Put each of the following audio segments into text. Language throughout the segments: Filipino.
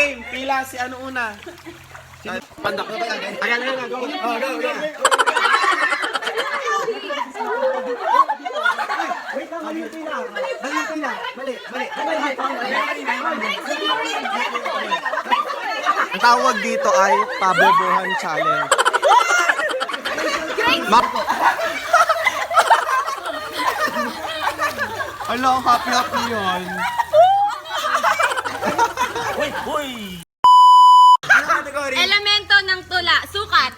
Game, pila si ano una? Pandak na ba yan? Ayan, go. Oh, go. Wait lang, mali yung pila. Mali. Ang tawag dito ay pabobohan challenge. Hello, happy yun. Elemento ng tula, sukat.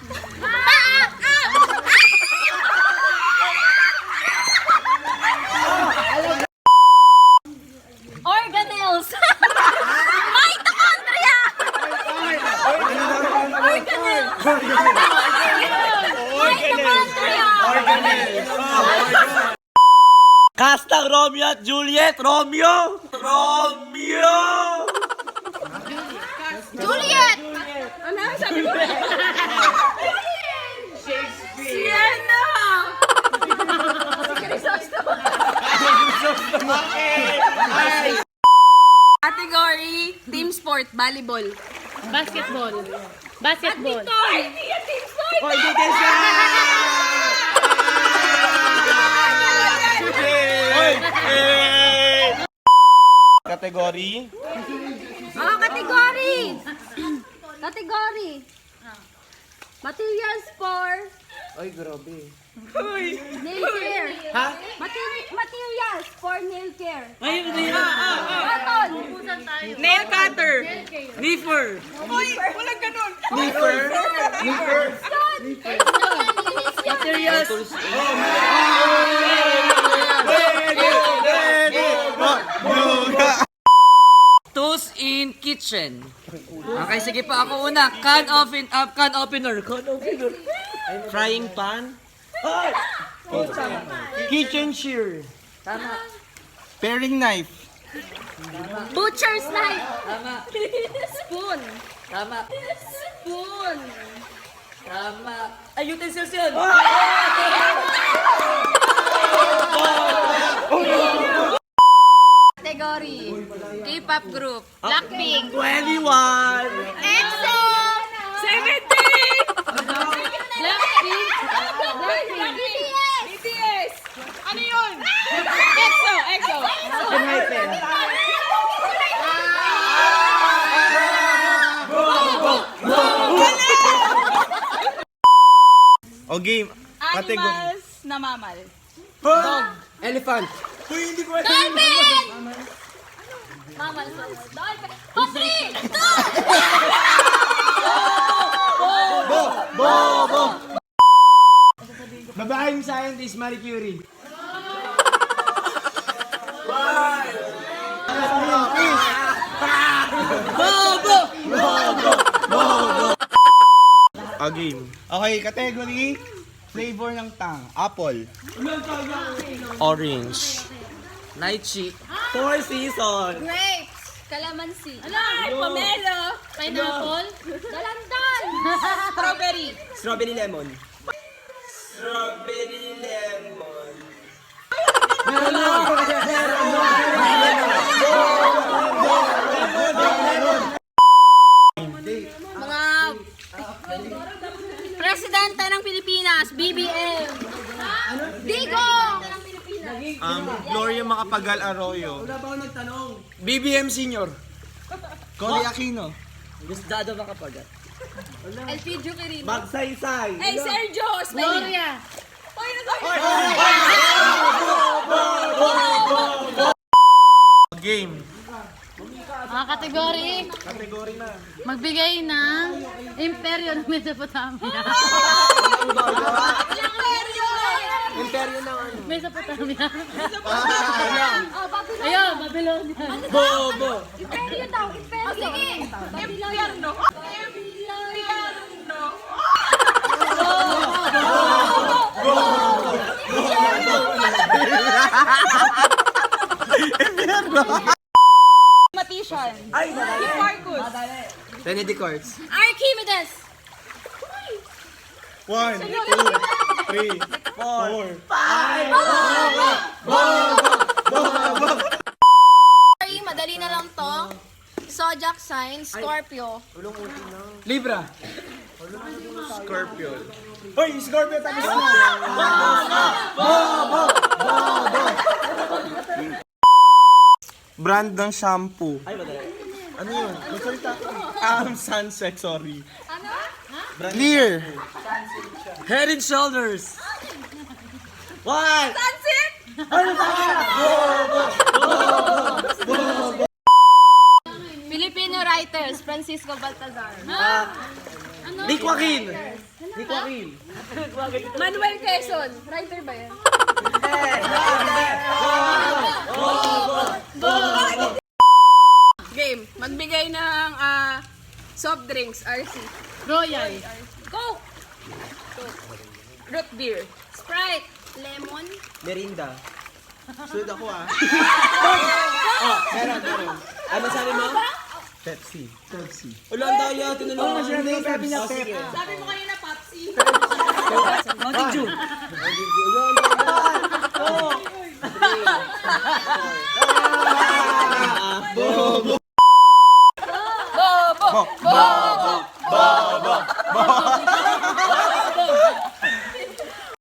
Organelles. Mitochondria. Organelles. Mitochondria. Kastang Romeo at Juliet! Romeo! Juliet. Ano sabi mo? Sienna. Category team sport, volleyball. Basketball. Ay, hindi yan team sport. Category? Oh, category. Materials for Ay, grabe. nail care. Ha? Materials for nail care. Ayun na yun! Cotton. Nail cutter. Leafer. Nipper? Materials! Tools in kitchen. Okay, sige pa ako una. Can opener. Frying pan? Kitchen shear. Tama. Paring knife. Butcher's knife. Tama. Spoon. Tama. Spoon. Tama. Ay, utensils yun! Category. K-pop group. Blackpink. 21! EXO. 17! Blackpink. BTS! Ano yun? EXO! O game. Category. Animals na mamal. Elephant. Dolphin! Mamal. Dolphin. Kopri! Babaeng scientist, Marie Curie. A game. Okay, category. Flavor ng tang. Apple. Orange. Lychee. Four seasons. Grapes. Calamansi. Pomelo. Pineapple. Dalandan. Strawberry. Strawberry lemon. Mga Presidente ng Pilipinas, BBM. Digong! Gloria Macapagal Arroyo. BBM Senior. Cory Aquino. Gustado makapagat. Elpidio Quirino. Magsaysay. Hey, Sergio! Gloria. Hoy, nasabi Game. Mga kategory. Category na. Magbigay ng Imperyo ng Mesopotamia. Imperyo ng ano? Mesopotamia. Ayun, Babylonia. Bobo! Imperyo daw, Imperyo. Sige. Impyerno. Mathematician. Ay, madali! Marcus. René Descartes. Archimedes. 1, 2, 3, 4, 5. Madali na lang to. So, Zodiac sign, Scorpio. Libra. Scorpion. Hoy, Scorpio tapos mo. Brand ng shampoo. Ay, madali. Ano yun? Magsalita. Sunset, sorry. Ano? Clear. Head and Shoulders. What? Sunset! Filipino writers, Francisco Baltazar. Dick Joaquin. Manuel Quezon. Writer ba yan? Game. Magbigay ng soft drinks. RC. Royal. Coke. Root beer. Sprite. Lemon. Merinda. Sunod ako ah. Meron. Ano sabi mo? Pepsi. Wala ang daya. Tinanong mo. Sabi niya Pepsi. Sabi mo kanina, Papsi. Mountain Dew. Bobo!